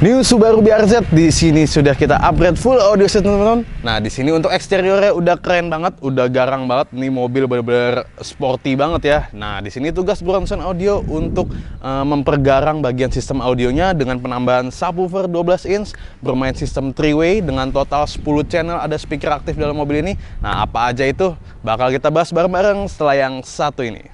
New Subaru BRZ di sini sudah kita upgrade full audio set teman-teman. Nah, di sini untuk eksteriornya udah keren banget, udah garang banget. Ini mobil bener-bener sporty banget ya. Nah, di sini tugas Bronson Audio untuk mempergarang bagian sistem audionya dengan penambahan subwoofer 12 inch, bermain sistem 3-way dengan total 10 channel, ada speaker aktif dalam mobil ini. Nah, apa aja itu bakal kita bahas bareng-bareng setelah yang satu ini.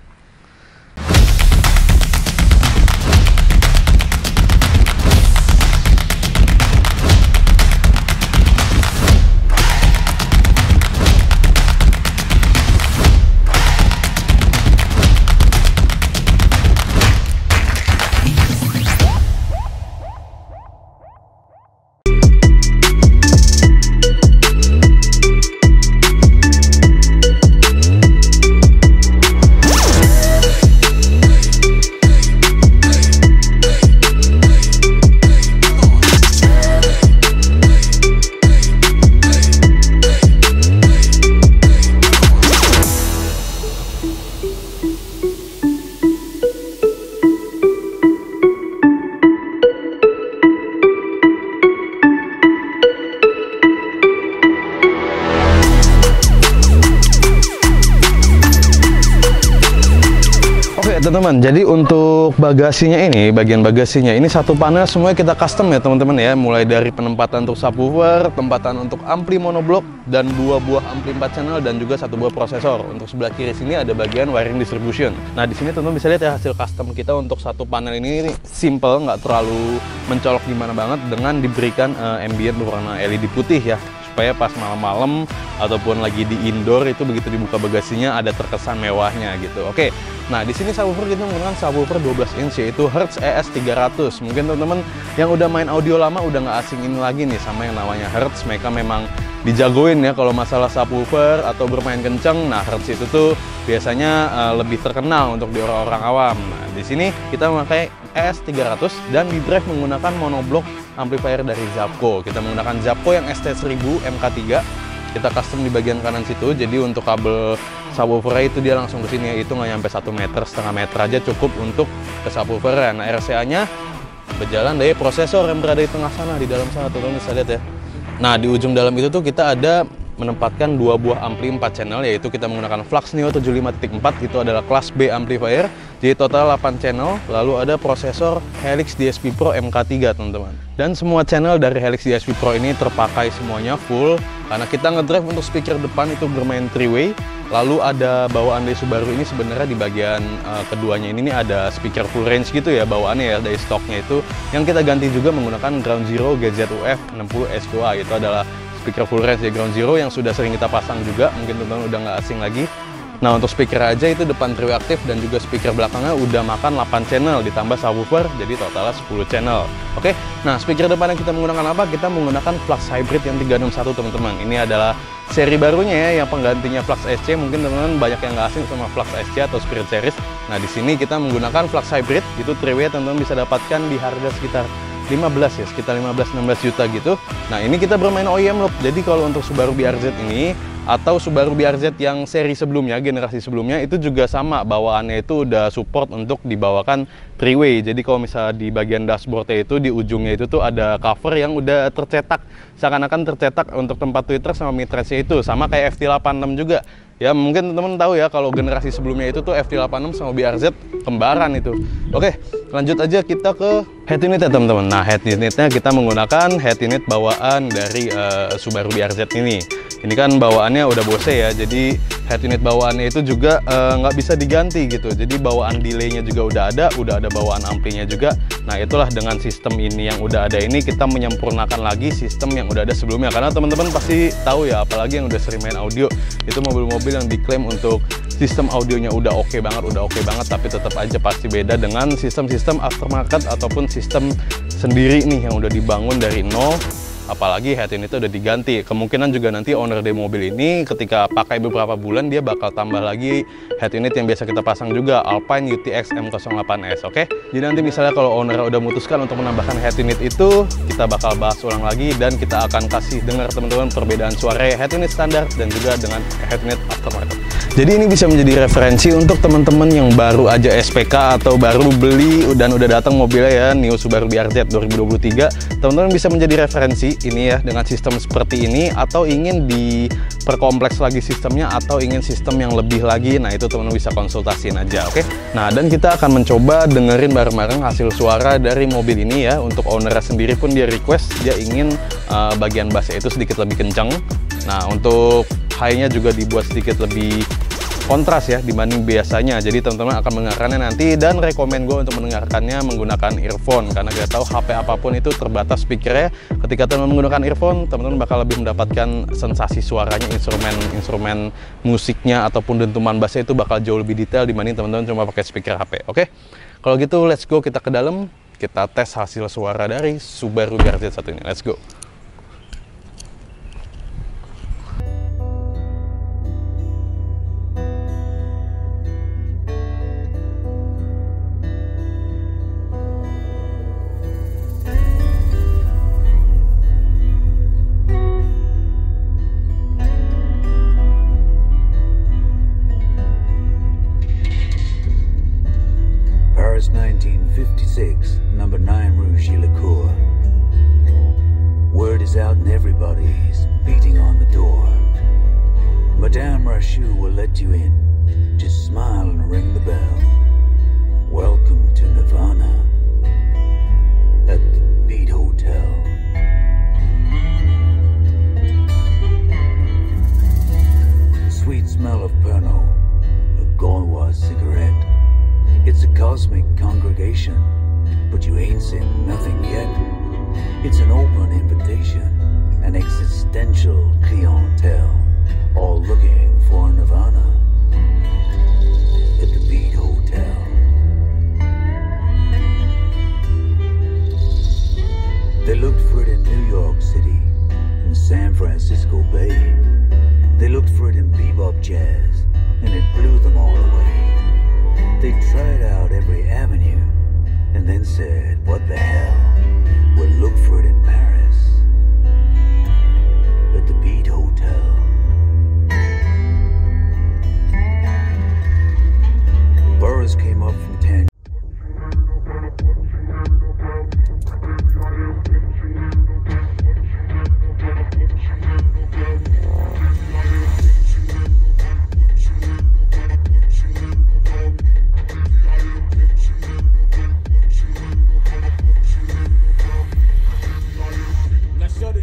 Teman-teman, jadi untuk bagasinya ini, bagian bagasinya ini satu panel semuanya kita custom ya teman-teman ya, mulai dari penempatan untuk subwoofer, tempatan untuk ampli monoblok dan 2 buah ampli 4 channel dan juga 1 buah prosesor. Untuk sebelah kiri sini ada bagian wiring distribution. Nah, di sini teman-teman bisa lihat ya hasil custom kita untuk satu panel ini simple, nggak terlalu mencolok gimana banget, dengan diberikan ambient berwarna LED putih ya, supaya pas malam-malam ataupun lagi di indoor itu begitu dibuka bagasinya ada terkesan mewahnya gitu. Oke. Nah, di sini subwoofer kita menggunakan subwoofer 12 inch yaitu Hertz ES300. Mungkin teman-teman yang udah main audio lama udah nggak asing ini lagi nih sama yang namanya Hertz. Mereka memang dijagoin ya kalau masalah subwoofer atau bermain kenceng. Nah, Hertz itu tuh biasanya lebih terkenal untuk di orang-orang awam. Nah, di sini kita memakai ES300 dan di drive menggunakan monoblock amplifier dari Zapco. Kita menggunakan Zapco yang ST1000 MK3. Kita custom di bagian kanan situ, jadi untuk kabel subwoofer itu dia langsung ke sini, itu nggak nyampe 1 meter, setengah meter aja cukup untuk ke subwoofer. Nah, RCA-nya berjalan dari prosesor yang berada di tengah sana, di dalam sana, teman-teman bisa lihat ya. Nah, di ujung dalam itu tuh kita ada menempatkan 2 buah ampli 4 channel, yaitu kita menggunakan Flux Neo 75.4, itu adalah kelas B amplifier, jadi total 8 channel, lalu ada prosesor Helix DSP Pro MK3 teman-teman. Dan semua channel dari Helix DSP Pro ini terpakai semuanya full, karena kita ngedrive untuk speaker depan itu bermain 3-way, lalu ada bawaan dari Subaru ini sebenarnya di bagian keduanya ini ada speaker full range gitu ya bawaannya ya, dari stoknya itu, yang kita ganti juga menggunakan Ground Zero GZUF 60 S2A, itu adalah speaker full range di Ground Zero yang sudah sering kita pasang juga, mungkin teman-teman udah nggak asing lagi. Nah, untuk speaker aja itu depan 3-way aktif dan juga speaker belakangnya udah makan 8 channel ditambah subwoofer, jadi totalnya 10 channel. Oke, nah speaker depan yang kita menggunakan apa? Kita menggunakan Flux Hybrid yang 361 teman-teman. Ini adalah seri barunya ya, yang penggantinya Flux SC. Mungkin teman-teman banyak yang nggak asing sama Flux SC atau Spirit Series. Nah, di sini kita menggunakan Flux Hybrid, itu 3-way teman-teman bisa dapatkan di harga sekitar 15 ya, sekitar 15-16 juta gitu. Nah, ini kita bermain OEM loop. Jadi kalau untuk Subaru BRZ ini atau Subaru BRZ yang seri sebelumnya, generasi sebelumnya, itu juga sama, bawaannya itu udah support untuk dibawakan 3-way. Jadi kalau misalnya di bagian dashboardnya itu di ujungnya itu tuh ada cover yang udah tercetak, seakan-akan tercetak untuk tempat Twitter sama mitressnya itu, sama kayak FT86 juga. Ya, mungkin teman-teman tahu ya kalau generasi sebelumnya itu tuh FT86 sama BRZ kembaran itu. Oke, lanjut aja kita ke head unit ya teman-teman. Nah, head unitnya kita menggunakan head unit bawaan dari Subaru BRZ ini. Ini kan bawaannya udah Bose ya, jadi head unit bawaannya itu juga nggak bisa diganti gitu. Jadi bawaan delaynya juga udah ada bawaan amplinya juga. Nah, itulah dengan sistem ini yang udah ada ini kita menyempurnakan lagi sistem yang udah ada sebelumnya. Karena teman-teman pasti tahu ya, apalagi yang udah sering main audio, itu mobil-mobil yang diklaim untuk sistem audionya udah oke banget, tapi tetap aja pasti beda dengan sistem-sistem aftermarket ataupun sistem sendiri nih yang udah dibangun dari nol. Apalagi head unit itu udah diganti. Kemungkinan juga nanti owner dari mobil ini ketika pakai beberapa bulan dia bakal tambah lagi head unit yang biasa kita pasang juga, Alpine UTX M08S. Oke, jadi nanti misalnya kalau owner udah memutuskan untuk menambahkan head unit itu, kita bakal bahas ulang lagi dan kita akan kasih dengar teman-teman perbedaan suara head unit standar dan juga dengan head unit aftermarket. Jadi ini bisa menjadi referensi untuk teman-teman yang baru aja SPK atau baru beli dan udah datang mobilnya ya, New Subaru BRZ 2023. Teman-teman bisa menjadi referensi ini ya dengan sistem seperti ini, atau ingin diperkompleks lagi sistemnya, atau ingin sistem yang lebih lagi. Nah itu teman-teman bisa konsultasiin aja, oke? Nah dan kita akan mencoba dengerin bareng-bareng hasil suara dari mobil ini ya. Untuk ownernya sendiri pun dia request dia ingin bagian bassnya itu sedikit lebih kencang. Nah untuk high-nya juga dibuat sedikit lebih kontras ya dibanding biasanya. Jadi teman-teman akan mendengarkannya nanti, dan rekomen gue untuk mendengarkannya menggunakan earphone, karena kita tahu HP apapun itu terbatas speakernya. Ketika teman-teman menggunakan earphone, teman-teman bakal lebih mendapatkan sensasi suaranya, instrumen musiknya ataupun dentuman bassnya itu bakal jauh lebih detail dibanding teman-teman cuma pakai speaker HP. Oke, kalau gitu let's go, kita ke dalam, kita tes hasil suara dari Subaru BRZ satu ini. Let's go. Paris 1956, number 9 Rue Gillicourt. Word is out and everybody's beating on the door. Madame Rachou will let you in. Just smile and ring the bell. Welcome to Nirvana at the Beat Hotel. The sweet smell of Pernod, a Gaulois cigarette. It's a cosmic congregation, but you ain't seen nothing yet. It's an open invitation, an existential clientele, all looking for Nirvana at the Beat Hotel. They looked for it in New York City, in San Francisco Bay. They looked for it in bebop jazz, and it blew them all away. They tried out every avenue and then said, what the hell, we'll look for it in Paris at the Beat Hotel. Burroughs came up from Tangent.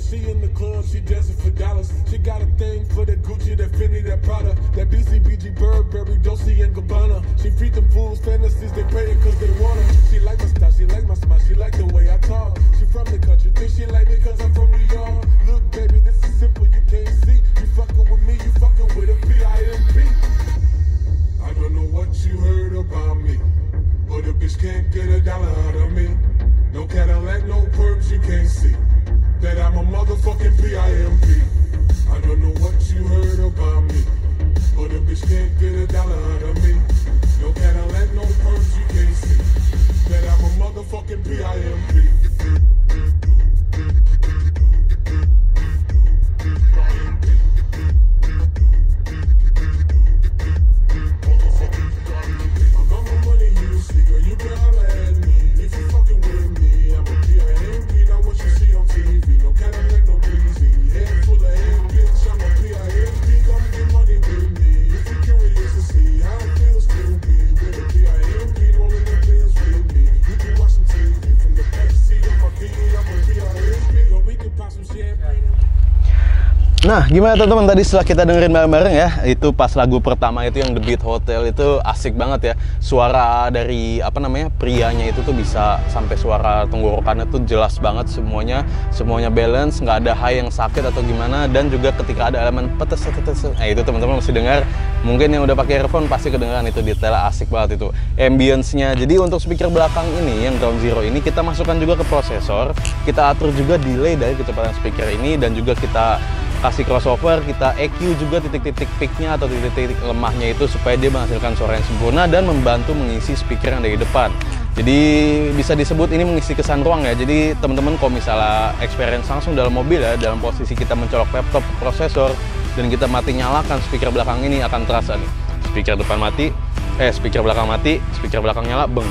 She in the club, she dancing for dollars. She got a thing for that Gucci, that Fendi, that Prada, that BCBG, Burberry, Dolce & Gabbana. She feed them fools fantasies, they pay it cause they want her. She like my style, she like my smile, she like the way I talk. She from the country, think she like me cause I'm from New York. Look baby, this is simple, you can't see. You fucking with me, you fucking with a P-I-M-P. I don't know what you heard about me, but a bitch can't get $1 out of me. No Cadillac, no perms, you can't see that I'm a motherfucking P.I.M.P. I don't know what you heard about me, but a bitch can't get $1 out of me. No Cadillac, no perms, you can't see that I'm a motherfucking P.I.M.P. Nah, gimana teman-teman tadi setelah kita dengerin bareng-bareng ya, itu pas lagu pertama itu yang The Beat Hotel itu asik banget ya. Suara dari apa namanya prianya itu tuh bisa sampai suara tenggorokannya tuh jelas banget, semuanya balance, nggak ada high yang sakit atau gimana. Dan juga ketika ada elemen petes, itu teman-teman masih dengar. Mungkin yang udah pakai earphone pasti kedengaran itu detailnya asik banget itu. Ambience-nya. Jadi untuk speaker belakang ini yang Ground Zero ini kita masukkan juga ke prosesor, kita atur juga delay dari kecepatan speaker ini, dan juga kita kasih crossover, kita EQ juga titik-titik peaknya atau titik-titik lemahnya itu supaya dia menghasilkan suara yang sempurna dan membantu mengisi speaker yang dari depan. Jadi bisa disebut ini mengisi kesan ruang ya. Jadi teman-teman kalau misalnya experience langsung dalam mobil ya, dalam posisi kita mencolok laptop prosesor, dan kita mati nyalakan speaker belakang ini akan terasa nih. Speaker depan mati, speaker belakang mati, speaker belakang nyala, beng.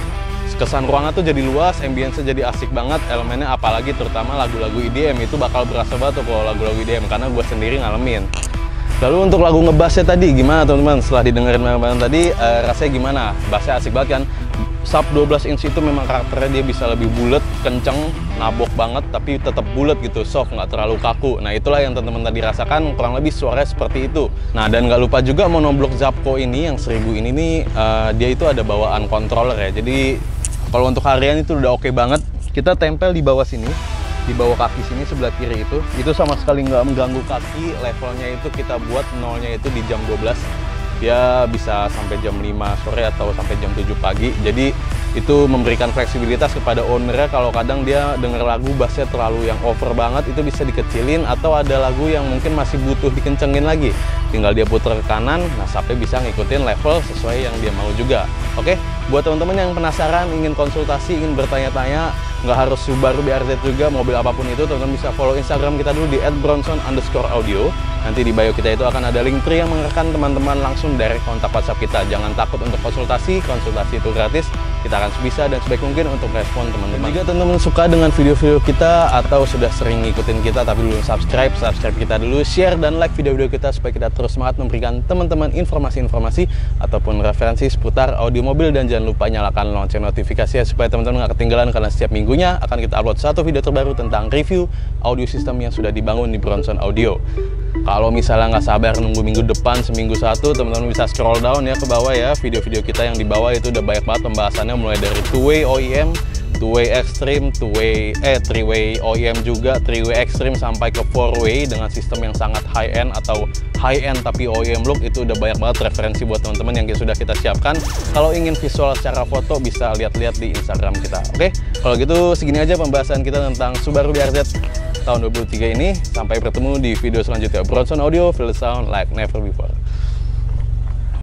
Kesan ruangan tuh jadi luas, ambience-nya jadi asik banget, elemennya apalagi terutama lagu-lagu EDM itu bakal berasa banget tuh kalau lagu-lagu EDM, karena gue sendiri ngalamin. Lalu untuk lagu ngebassnya tadi gimana teman-teman? Setelah didengerin bareng-bareng tadi, rasanya gimana? Bassnya asik banget kan? Sub 12 inch itu memang karakternya dia bisa lebih bulat, kenceng, nabok banget, tapi tetap bulat gitu, soft, nggak terlalu kaku. Nah itulah yang teman-teman tadi rasakan, kurang lebih suaranya seperti itu. Nah dan nggak lupa juga monoblock Zapco ini yang 1000 ini nih, dia itu ada bawaan controller ya. Jadi kalau untuk harian itu udah oke banget. Kita tempel di bawah sini, di bawah kaki sini sebelah kiri itu sama sekali nggak mengganggu kaki. Levelnya itu kita buat nolnya itu di jam 12. Dia bisa sampai jam 5 sore atau sampai jam 7 pagi. Jadi itu memberikan fleksibilitas kepada ownernya kalau kadang dia denger lagu bassnya terlalu yang over banget, itu bisa dikecilin, atau ada lagu yang mungkin masih butuh dikencengin lagi. Tinggal dia putar ke kanan, nah sampai bisa ngikutin level sesuai yang dia mau juga. Oke, buat teman-teman yang penasaran, ingin konsultasi, ingin bertanya-tanya, nggak harus Subaru BRZ juga, mobil apapun itu, teman-teman bisa follow Instagram kita dulu di @bronson_audio. Nanti di bio kita itu akan ada link tree yang mengarahkan teman-teman langsung direct kontak WhatsApp kita. Jangan takut untuk konsultasi itu gratis. Kita akan sebisa dan sebaik mungkin untuk respon teman-teman. Jika teman-teman suka dengan video-video kita atau sudah sering ngikutin kita tapi belum subscribe kita dulu, share dan like video-video kita supaya kita terus semangat memberikan teman-teman informasi-informasi ataupun referensi seputar audio mobil, dan jangan lupa nyalakan lonceng notifikasinya supaya teman-teman nggak ketinggalan, karena setiap minggunya akan kita upload satu video terbaru tentang review audio system yang sudah dibangun di Bronson Audio. Kalau misalnya nggak sabar nunggu minggu depan seminggu satu, teman-teman bisa scroll down ya ke bawah ya, video-video kita yang di bawah itu udah banyak banget pembahasannya, mulai dari two-way OEM, two-way extreme, three-way OEM juga, three-way extreme sampai ke four-way dengan sistem yang sangat high-end atau high-end tapi OEM look. Itu udah banyak banget referensi buat teman-teman yang sudah kita siapkan. Kalau ingin visual secara foto bisa lihat-lihat di Instagram kita. Oke, kalau gitu segini aja pembahasan kita tentang Subaru BRZ tahun 2023 ini. Sampai bertemu di video selanjutnya. Bronson Audio, feel the sound like never before.